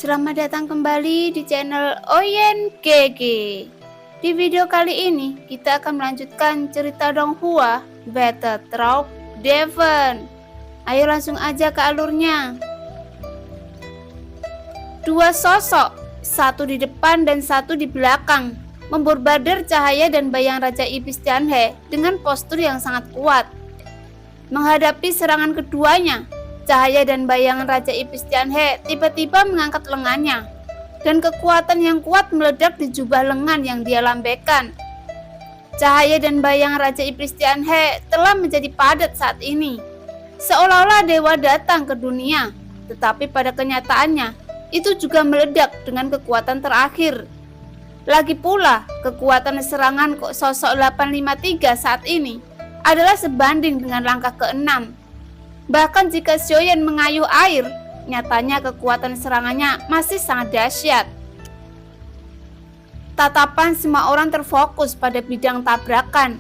Selamat datang kembali di channel Oyen GG. Di video kali ini kita akan melanjutkan cerita Donghua Battle Troop Devon. Ayo langsung aja ke alurnya. Dua sosok, satu di depan dan satu di belakang, memborbardir cahaya dan bayang Raja Iblis Tianhe dengan postur yang sangat kuat. Menghadapi serangan keduanya, cahaya dan bayangan Raja Iblis Tianhe tiba-tiba mengangkat lengannya, dan kekuatan yang kuat meledak di jubah lengan yang dia lambaikan. Cahaya dan bayangan Raja Iblis Tianhe telah menjadi padat saat ini, seolah-olah dewa datang ke dunia, tetapi pada kenyataannya itu juga meledak dengan kekuatan terakhir. Lagi pula, kekuatan serangan sosok 853 saat ini adalah sebanding dengan langkah ke-6. Bahkan jika Xiaoyan mengayuh air, nyatanya kekuatan serangannya masih sangat dahsyat. Tatapan semua orang terfokus pada bidang tabrakan,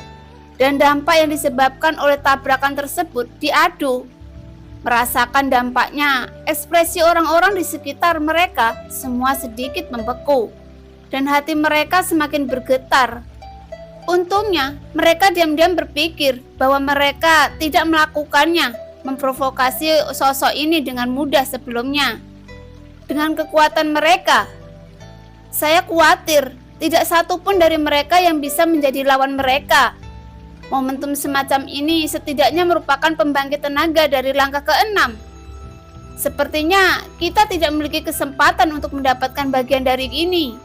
dan dampak yang disebabkan oleh tabrakan tersebut diadu. Merasakan dampaknya, ekspresi orang-orang di sekitar mereka semua sedikit membeku, dan hati mereka semakin bergetar. Untungnya, mereka diam-diam berpikir bahwa mereka tidak melakukannya, memprovokasi sosok ini dengan mudah sebelumnya. Dengan kekuatan mereka, saya khawatir tidak satu pun dari mereka yang bisa menjadi lawan mereka. Momentum semacam ini setidaknya merupakan pembangkit tenaga dari langkah ke-6. Sepertinya kita tidak memiliki kesempatan untuk mendapatkan bagian dari ini.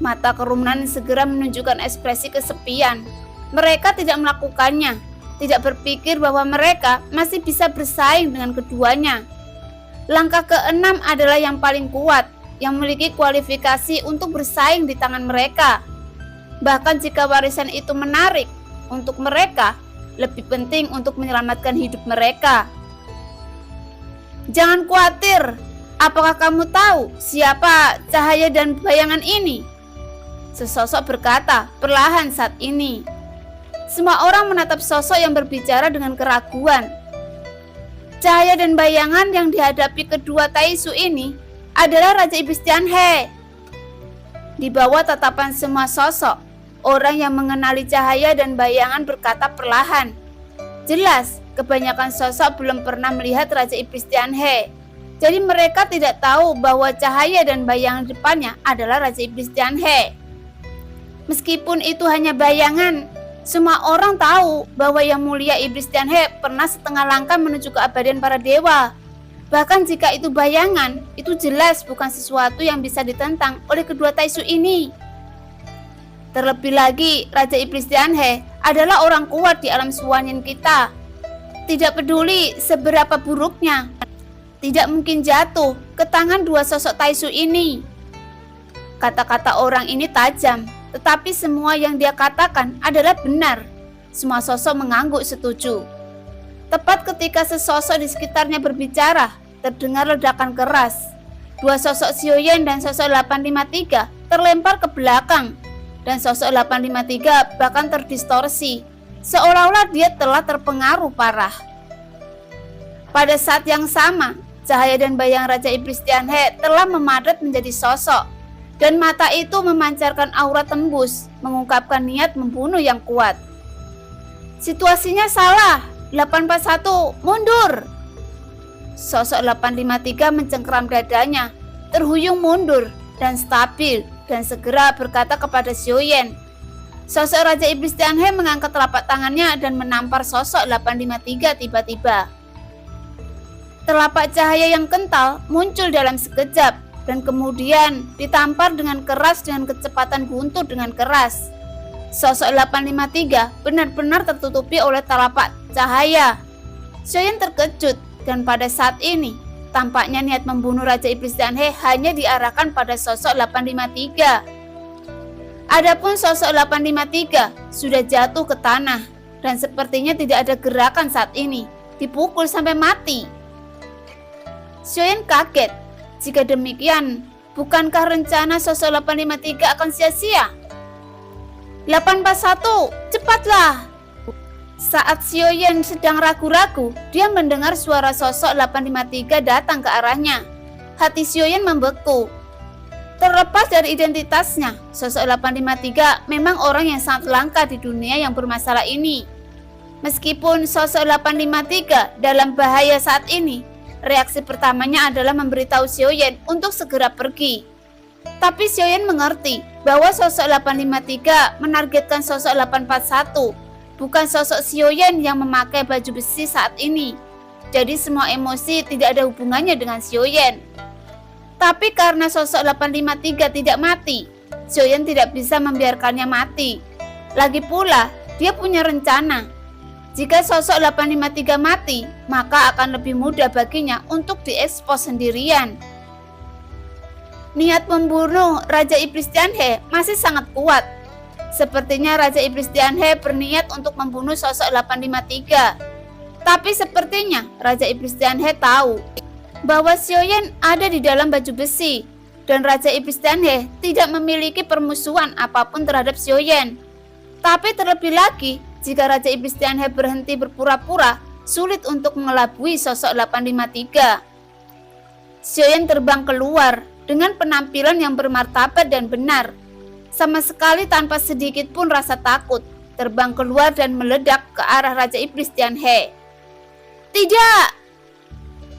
Mata kerumunan segera menunjukkan ekspresi kesepian. Mereka tidak melakukannya, tidak berpikir bahwa mereka masih bisa bersaing dengan keduanya. Langkah ke-6 adalah yang paling kuat, yang memiliki kualifikasi untuk bersaing di tangan mereka. Bahkan jika warisan itu menarik, untuk mereka lebih penting untuk menyelamatkan hidup mereka. Jangan khawatir, apakah kamu tahu siapa cahaya dan bayangan ini? Sesosok berkata perlahan saat ini. Semua orang menatap sosok yang berbicara dengan keraguan. Cahaya dan bayangan yang dihadapi kedua Taisu ini adalah Raja Iblis Tianhe. Di bawah tatapan semua sosok, orang yang mengenali cahaya dan bayangan berkata perlahan. Jelas, kebanyakan sosok belum pernah melihat Raja Iblis Tianhe. Jadi mereka tidak tahu bahwa cahaya dan bayangan depannya adalah Raja Iblis Tianhe. Meskipun itu hanya bayangan, semua orang tahu bahwa Yang Mulia Iblis Tianhe pernah setengah langkah menuju keabadian para dewa. Bahkan jika itu bayangan, itu jelas bukan sesuatu yang bisa ditentang oleh kedua Taisu ini. Terlebih lagi, Raja Iblis Tianhe adalah orang kuat di alam Suanyin kita. Tidak peduli seberapa buruknya, tidak mungkin jatuh ke tangan dua sosok Taisu ini. Kata-kata orang ini tajam, tetapi semua yang dia katakan adalah benar. Semua sosok mengangguk setuju. Tepat ketika sesosok di sekitarnya berbicara, terdengar ledakan keras. Dua sosok Xiaoyan dan sosok 853 terlempar ke belakang, dan sosok 853 bahkan terdistorsi, seolah-olah dia telah terpengaruh parah. Pada saat yang sama, cahaya dan bayang Raja Iblis Tianhe telah memadat menjadi sosok, dan mata itu memancarkan aura tembus, mengungkapkan niat membunuh yang kuat. Situasinya salah, 841 mundur. Sosok 853 mencengkeram dadanya, terhuyung mundur dan stabil, dan segera berkata kepada Xiaoyan. Sosok Raja Iblis Tianhe mengangkat telapak tangannya dan menampar sosok 853 tiba-tiba. Telapak cahaya yang kental muncul dalam sekejap, dan kemudian ditampar dengan keras dengan kecepatan guntur dengan keras. Sosok 853 benar-benar tertutupi oleh telapak cahaya. Xiaoyan terkejut, dan pada saat ini tampaknya niat membunuh Raja Iblis Tianhe hanya diarahkan pada sosok 853. Adapun sosok 853 sudah jatuh ke tanah, dan sepertinya tidak ada gerakan saat ini, dipukul sampai mati. Xiaoyan kaget. Jika demikian, bukankah rencana sosok 853 akan sia-sia? 841, cepatlah! Saat Xiaoyan sedang ragu-ragu, dia mendengar suara sosok 853 datang ke arahnya. hati Xiaoyan membeku. Terlepas dari identitasnya, sosok 853 memang orang yang sangat langka di dunia yang bermasalah ini. Meskipun sosok 853 dalam bahaya saat ini, reaksi pertamanya adalah memberitahu Xiaoyan untuk segera pergi. Tapi Xiaoyan mengerti bahwa sosok 853 menargetkan sosok 841, bukan sosok Xiaoyan yang memakai baju besi saat ini. Jadi semua emosi tidak ada hubungannya dengan Xiaoyan. Tapi karena sosok 853 tidak mati, Xiaoyan tidak bisa membiarkannya mati. Lagi pula, dia punya rencana. Jika sosok 853 mati, maka akan lebih mudah baginya untuk diekspos sendirian. Niat membunuh Raja Iblis Tianhe masih sangat kuat. Sepertinya Raja Iblis Tianhe berniat untuk membunuh sosok 853. Tapi sepertinya Raja Iblis Tianhe tahu bahwa Xiaoyan ada di dalam baju besi, dan Raja Iblis Tianhe tidak memiliki permusuhan apapun terhadap Xiaoyan. Tapi terlebih lagi, jika Raja Iblis Tianhe berhenti berpura-pura, sulit untuk mengelabui sosok 853. Xiaoyan terbang keluar dengan penampilan yang bermartabat dan benar. Sama sekali tanpa sedikit pun rasa takut, terbang keluar dan meledak ke arah Raja Iblis Tianhe. Tidak!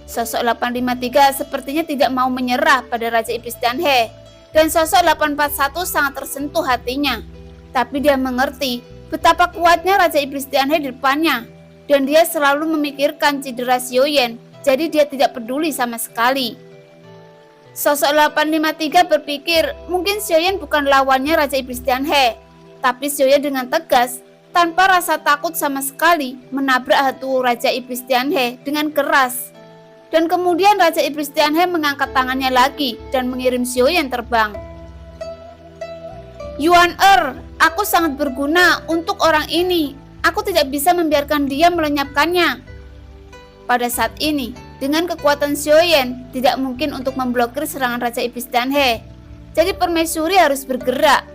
Sosok 853 sepertinya tidak mau menyerah pada Raja Iblis Tianhe, dan sosok 841 sangat tersentuh hatinya. Tapi dia mengerti betapa kuatnya Raja Iblis Tianhe di depannya, dan dia selalu memikirkan cedera Xiaoyan, jadi dia tidak peduli sama sekali. Sosok 853 berpikir mungkin Xiaoyan bukan lawannya Raja Iblis Tianhe, tapi Xiaoyan dengan tegas, tanpa rasa takut sama sekali, menabrak hatu Raja Iblis Tianhe dengan keras. Dan kemudian Raja Iblis Tianhe mengangkat tangannya lagi dan mengirim Xiaoyan terbang. Yuan aku sangat berguna untuk orang ini. Aku tidak bisa membiarkan dia melenyapkannya. Pada saat ini, dengan kekuatan Xiaoyan, tidak mungkin untuk memblokir serangan Raja Iblis Tianhe. Jadi permaisuri harus bergerak.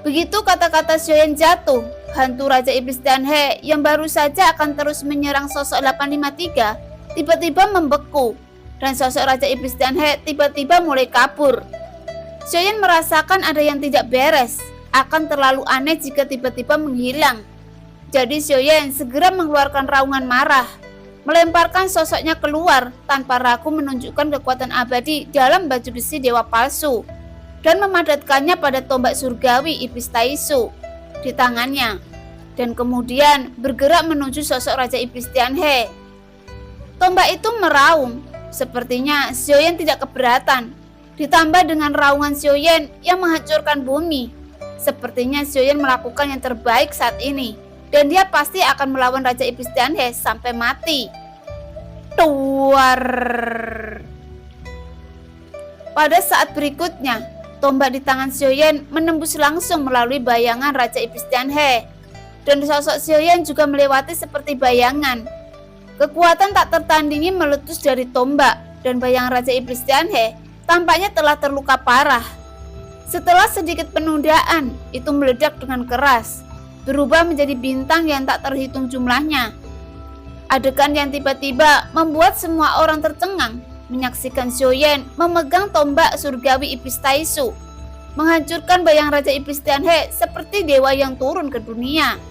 Begitu kata-kata Xiaoyan jatuh, hantu Raja Iblis Tianhe yang baru saja akan terus menyerang sosok 853 tiba-tiba membeku, dan sosok Raja Iblis Tianhe tiba-tiba mulai kabur. Xiaoyan merasakan ada yang tidak beres, akan terlalu aneh jika tiba-tiba menghilang. Jadi Xiaoyan segera mengeluarkan raungan marah, melemparkan sosoknya keluar tanpa ragu menunjukkan kekuatan abadi dalam baju besi dewa palsu, dan memadatkannya pada tombak surgawi Iblis Taisu di tangannya, dan kemudian bergerak menuju sosok Raja Iblis Tianhe. Tombak itu meraung, sepertinya Xiaoyan tidak keberatan. Ditambah dengan raungan Xiaoyan yang menghancurkan bumi, sepertinya Xiaoyan melakukan yang terbaik saat ini, dan dia pasti akan melawan Raja Iblis Tianhe sampai mati. Tuar. Pada saat berikutnya, tombak di tangan Xiaoyan menembus langsung melalui bayangan Raja Iblis Tianhe, dan sosok Xiaoyan juga melewati seperti bayangan. Kekuatan tak tertandingi meletus dari tombak, dan bayangan Raja Iblis Tianhe tampaknya telah terluka parah. Setelah sedikit penundaan, itu meledak dengan keras, berubah menjadi bintang yang tak terhitung jumlahnya. Adegan yang tiba-tiba membuat semua orang tercengang, menyaksikan Xiaoyan memegang tombak surgawi Iblis Taisu, menghancurkan bayang Raja Iblis Tianhe seperti dewa yang turun ke dunia.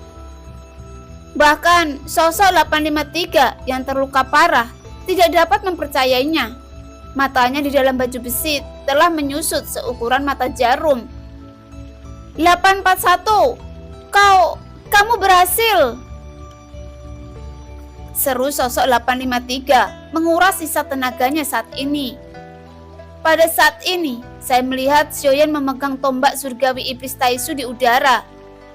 Bahkan sosok 853 yang terluka parah tidak dapat mempercayainya. Matanya di dalam baju besi telah menyusut seukuran mata jarum. 841, kamu berhasil! Seru sosok 853 menguras sisa tenaganya saat ini. Pada saat ini, saya melihat Xiaoyan memegang tombak surgawi Iblis Taisu di udara.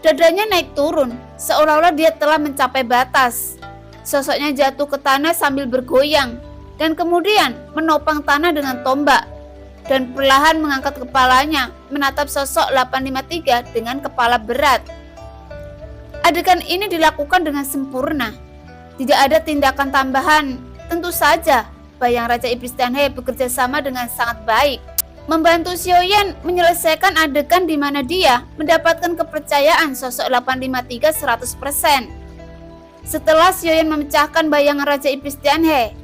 Dadanya naik turun, seolah-olah dia telah mencapai batas. Sosoknya jatuh ke tanah sambil bergoyang, dan kemudian menopang tanah dengan tombak, dan perlahan mengangkat kepalanya, menatap sosok 853 dengan kepala berat. Adegan ini dilakukan dengan sempurna. Tidak ada tindakan tambahan. Tentu saja, bayang Raja Iblis Tianhe bekerja sama dengan sangat baik, membantu Xiaoyan menyelesaikan adegan di mana dia mendapatkan kepercayaan sosok 853 100%. Setelah Xiaoyan memecahkan bayangan Raja Iblis Tianhe,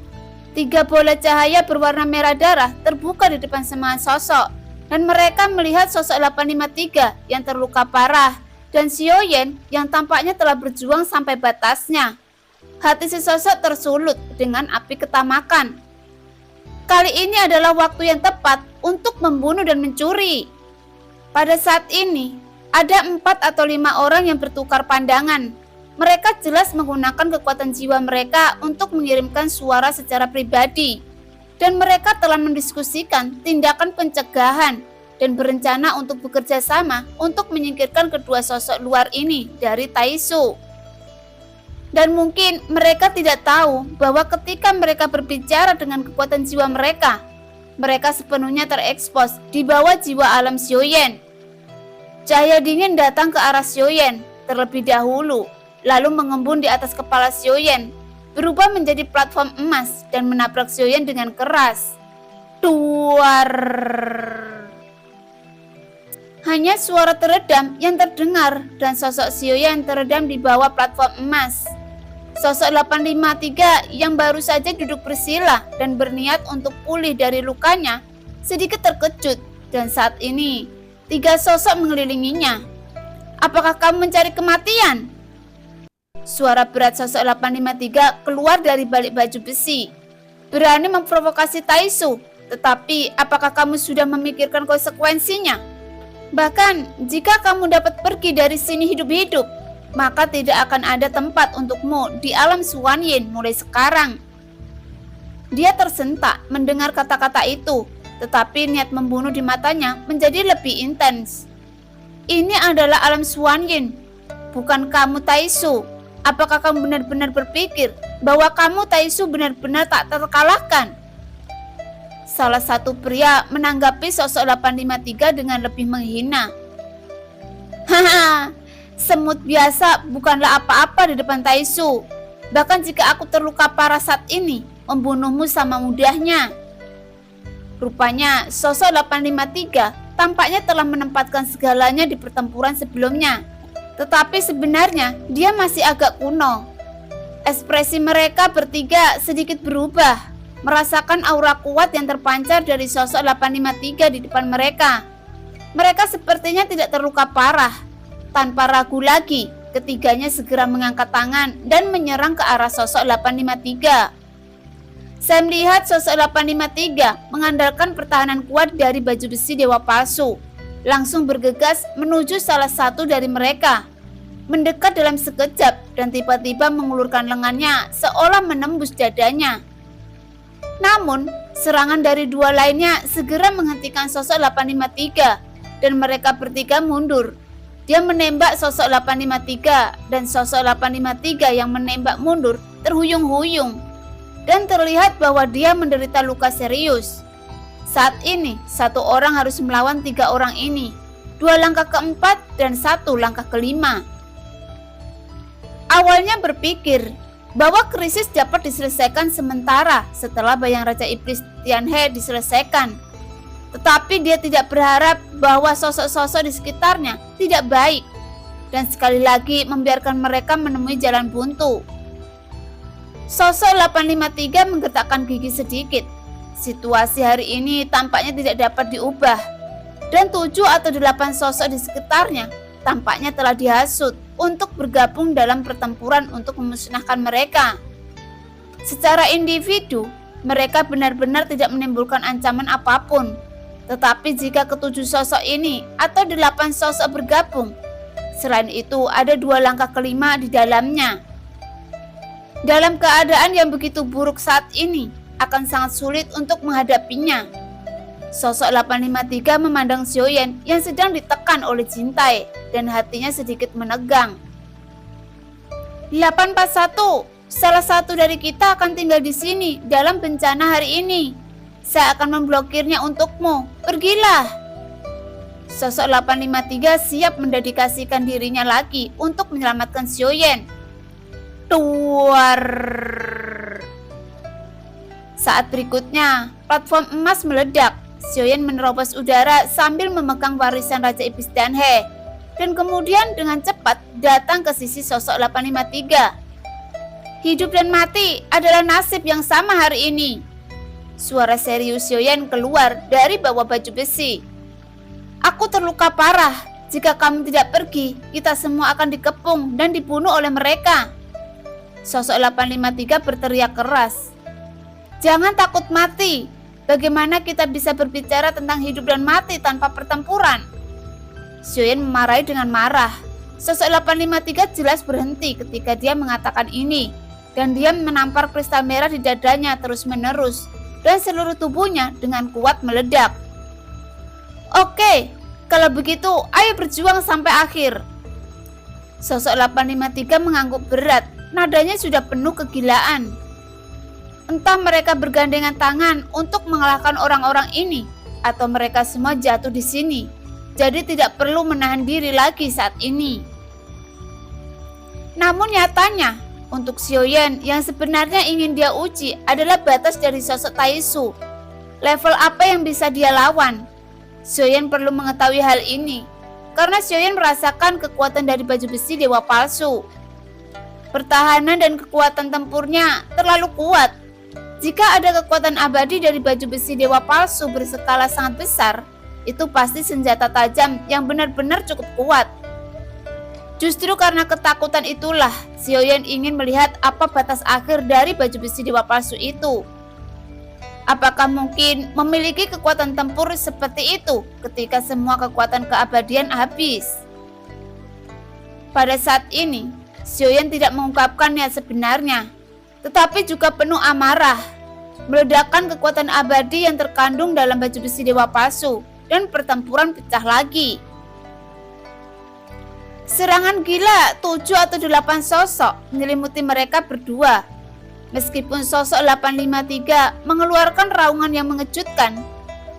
3 bola cahaya berwarna merah darah terbuka di depan semua sosok, dan mereka melihat sosok 853 yang terluka parah dan Xiaoyan yang tampaknya telah berjuang sampai batasnya. Hati si sosok tersulut dengan api ketamakan. Kali ini adalah waktu yang tepat untuk membunuh dan mencuri. Pada saat ini, ada 4 atau 5 orang yang bertukar pandangan. Mereka jelas menggunakan kekuatan jiwa mereka untuk mengirimkan suara secara pribadi. Dan mereka telah mendiskusikan tindakan pencegahan dan berencana untuk bekerja sama untuk menyingkirkan kedua sosok luar ini dari Taisu. Dan mungkin mereka tidak tahu bahwa ketika mereka berbicara dengan kekuatan jiwa mereka, mereka sepenuhnya terekspos di bawah jiwa alam Xiaoyan. Cahaya dingin datang ke arah Xiaoyan terlebih dahulu, lalu mengembun di atas kepala Xiaoyan, berubah menjadi platform emas dan menabrak Xiaoyan dengan keras. Duar. Hanya suara teredam yang terdengar dan sosok Xiaoyan teredam di bawah platform emas. Sosok 853 yang baru saja duduk bersila dan berniat untuk pulih dari lukanya sedikit terkejut, dan saat ini 3 sosok mengelilinginya. Apakah kamu mencari kematian? Suara berat sosok 853 keluar dari balik baju besi. Berani memprovokasi Taisu, tetapi apakah kamu sudah memikirkan konsekuensinya? Bahkan jika kamu dapat pergi dari sini hidup-hidup, maka tidak akan ada tempat untukmu di alam Xuanyin mulai sekarang. Dia tersentak mendengar kata-kata itu, tetapi niat membunuh di matanya menjadi lebih intens. Ini adalah alam Xuanyin, bukan kamu Taisu. Apakah kamu benar-benar berpikir bahwa kamu Taisu benar-benar tak terkalahkan? Salah satu pria menanggapi sosok 853 dengan lebih menghina. Haha, semut biasa bukanlah apa-apa di depan Taisu. Bahkan jika aku terluka parah saat ini, membunuhmu sama mudahnya. Rupanya sosok 853 tampaknya telah menempatkan segalanya di pertempuran sebelumnya. Tetapi sebenarnya dia masih agak kuno. Ekspresi mereka bertiga sedikit berubah, merasakan aura kuat yang terpancar dari sosok 853 di depan mereka. Mereka sepertinya tidak terluka parah. Tanpa ragu lagi, ketiganya segera mengangkat tangan dan menyerang ke arah sosok 853. Saya melihat sosok 853 mengandalkan pertahanan kuat dari baju besi dewa palsu, langsung bergegas menuju salah satu dari mereka, mendekat dalam sekejap dan tiba-tiba mengulurkan lengannya seolah menembus dadanya. Namun, serangan dari 2 lainnya segera menghentikan sosok 853 dan mereka bertiga mundur. Dia menembak sosok 853 dan sosok 853 yang menembak mundur terhuyung-huyung dan terlihat bahwa dia menderita luka serius. Saat ini, 1 orang harus melawan 3 orang ini, 2 langkah keempat dan 1 langkah kelima. Awalnya berpikir bahwa krisis dapat diselesaikan sementara setelah bayang Raja Iblis Tianhe diselesaikan. Tetapi dia tidak berharap bahwa sosok-sosok di sekitarnya tidak baik dan sekali lagi membiarkan mereka menemui jalan buntu. Sosok 853 menggetakkan gigi sedikit. Situasi hari ini tampaknya tidak dapat diubah dan 7 atau 8 sosok di sekitarnya tampaknya telah dihasut untuk bergabung dalam pertempuran untuk memusnahkan mereka. Secara individu, mereka benar-benar tidak menimbulkan ancaman apapun. Tetapi jika ke-7 sosok ini atau 8 sosok bergabung, selain itu ada 2 langkah kelima di dalamnya. Dalam keadaan yang begitu buruk saat ini, akan sangat sulit untuk menghadapinya. Sosok 853 memandang Xiaoyan yang sedang ditekan oleh Jintai dan hatinya sedikit menegang. 841, salah satu dari kita akan tinggal di sini dalam bencana hari ini. Saya akan memblokirnya untukmu. Pergilah. Sosok 853 siap mendedikasikan dirinya lagi untuk menyelamatkan Xiaoyan. Duar. Saat berikutnya, platform emas meledak. Xiaoyan menerobos udara sambil memegang warisan Raja Iblis Tianhe dan kemudian dengan cepat datang ke sisi sosok 853. Hidup dan mati adalah nasib yang sama hari ini. Suara serius Sioyen keluar dari bawah baju besi. Aku terluka parah. Jika kamu tidak pergi, kita semua akan dikepung dan dibunuh oleh mereka. Sosok 853 berteriak keras. Jangan takut mati. Bagaimana kita bisa berbicara tentang hidup dan mati tanpa pertempuran? Sioyen memarahi dengan marah. Sosok 853 jelas berhenti ketika dia mengatakan ini. Dan dia menampar kristal merah di dadanya terus-menerus. Dan seluruh tubuhnya dengan kuat meledak. Oke, kalau begitu ayo berjuang sampai akhir. Sosok 853 mengangguk berat. Nadanya sudah penuh kegilaan. Entah mereka bergandengan tangan untuk mengalahkan orang-orang ini, atau mereka semua jatuh di sini. Jadi tidak perlu menahan diri lagi saat ini. Namun nyatanya, untuk Sioyen yang sebenarnya ingin dia uji adalah batas dari sosok Taisu. Level apa yang bisa dia lawan? Sioyen perlu mengetahui hal ini, karena Sioyen merasakan kekuatan dari baju besi dewa palsu. Pertahanan dan kekuatan tempurnya terlalu kuat. Jika ada kekuatan abadi dari baju besi dewa palsu berskala sangat besar, itu pasti senjata tajam yang benar-benar cukup kuat. Justru karena ketakutan itulah, Sioyen ingin melihat apa batas akhir dari baju besi dewa palsu itu. Apakah mungkin memiliki kekuatan tempur seperti itu ketika semua kekuatan keabadian habis? Pada saat ini, Sioyen tidak mengungkapkan niat sebenarnya, tetapi juga penuh amarah. Meledakkan kekuatan abadi yang terkandung dalam baju besi dewa palsu, dan pertempuran pecah lagi. Serangan gila 7 atau 8 sosok menyelimuti mereka berdua. Meskipun sosok 853 mengeluarkan raungan yang mengejutkan,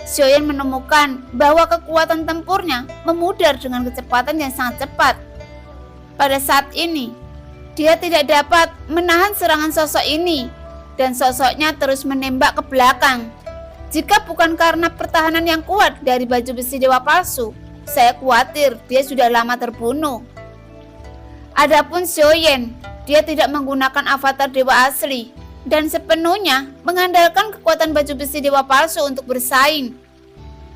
Sioyen menemukan bahwa kekuatan tempurnya memudar dengan kecepatan yang sangat cepat. Pada saat ini, dia tidak dapat menahan serangan sosok ini, dan sosoknya terus menembak ke belakang. Jika bukan karena pertahanan yang kuat dari baju besi dewa palsu, saya khawatir dia sudah lama terbunuh. Adapun Sioyen, dia tidak menggunakan avatar dewa asli dan sepenuhnya mengandalkan kekuatan baju besi dewa palsu untuk bersaing.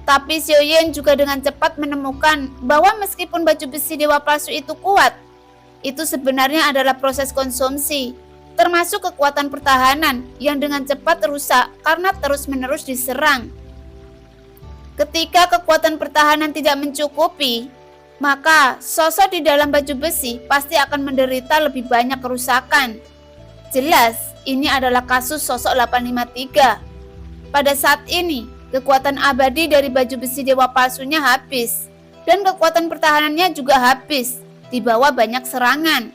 Tapi Sioyen juga dengan cepat menemukan bahwa meskipun baju besi dewa palsu itu kuat, itu sebenarnya adalah proses konsumsi, termasuk kekuatan pertahanan yang dengan cepat rusak karena terus-menerus diserang. Ketika kekuatan pertahanan tidak mencukupi, maka sosok di dalam baju besi pasti akan menderita lebih banyak kerusakan. Jelas, ini adalah kasus sosok 853. Pada saat ini, kekuatan abadi dari baju besi dewa palsunya habis, dan kekuatan pertahanannya juga habis, di bawah banyak serangan.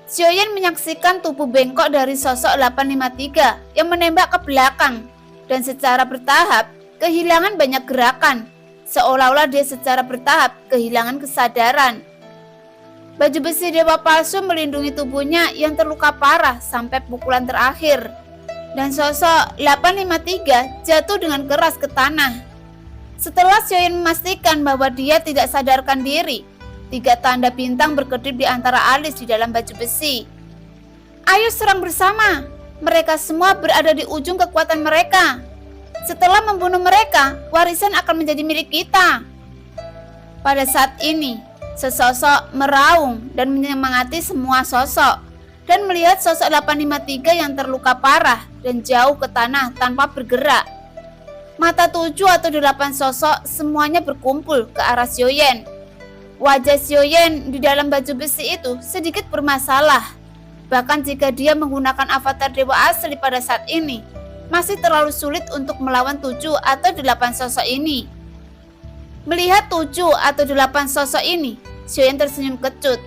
Sioyen menyaksikan tubuh bengkok dari sosok 853 yang menembak ke belakang, dan secara bertahap kehilangan banyak gerakan, seolah-olah dia secara bertahap kehilangan kesadaran. Baju besi dewa palsu melindungi tubuhnya yang terluka parah sampai pukulan terakhir, dan sosok 853 jatuh dengan keras ke tanah. Setelah Sioyen memastikan bahwa dia tidak sadarkan diri, 3 tanda bintang berkedip di antara alis di dalam baju besi. Ayo serang bersama, mereka semua berada di ujung kekuatan mereka. Setelah membunuh mereka, warisan akan menjadi milik kita. Pada saat ini, sesosok meraung dan menyemangati semua sosok, dan melihat sosok 853 yang terluka parah dan jauh ke tanah tanpa bergerak. Mata 7 atau 8 sosok semuanya berkumpul ke arah Sioyen. Wajah Sioyen di dalam baju besi itu sedikit bermasalah. Bahkan jika dia menggunakan avatar dewa asli pada saat ini, masih terlalu sulit untuk melawan 7 atau 8 sosok ini. Melihat 7 atau 8 sosok ini, Sioyen tersenyum kecut.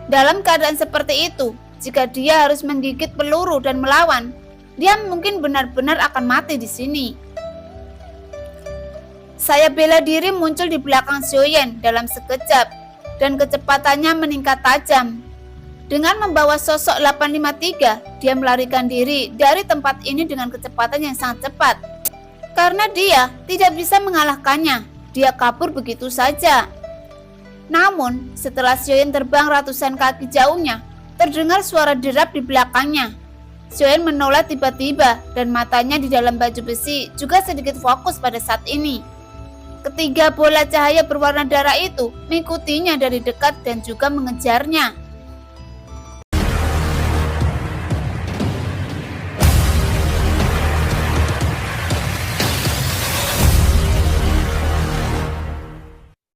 Dalam keadaan seperti itu, jika dia harus menggigit peluru dan melawan, dia mungkin benar-benar akan mati di sini. Saya bela diri muncul di belakang Sioyen dalam sekejap, dan kecepatannya meningkat tajam. Dengan membawa sosok 853, dia melarikan diri dari tempat ini dengan kecepatan yang sangat cepat. Karena dia tidak bisa mengalahkannya, dia kabur begitu saja. Namun, setelah Sioyen terbang ratusan kaki jauhnya, Terdengar suara derap di belakangnya. Xiaoyan menoleh tiba-tiba dan matanya di dalam baju besi juga sedikit fokus pada saat ini. Ketiga bola cahaya berwarna darah itu mengikutinya dari dekat dan juga mengejarnya.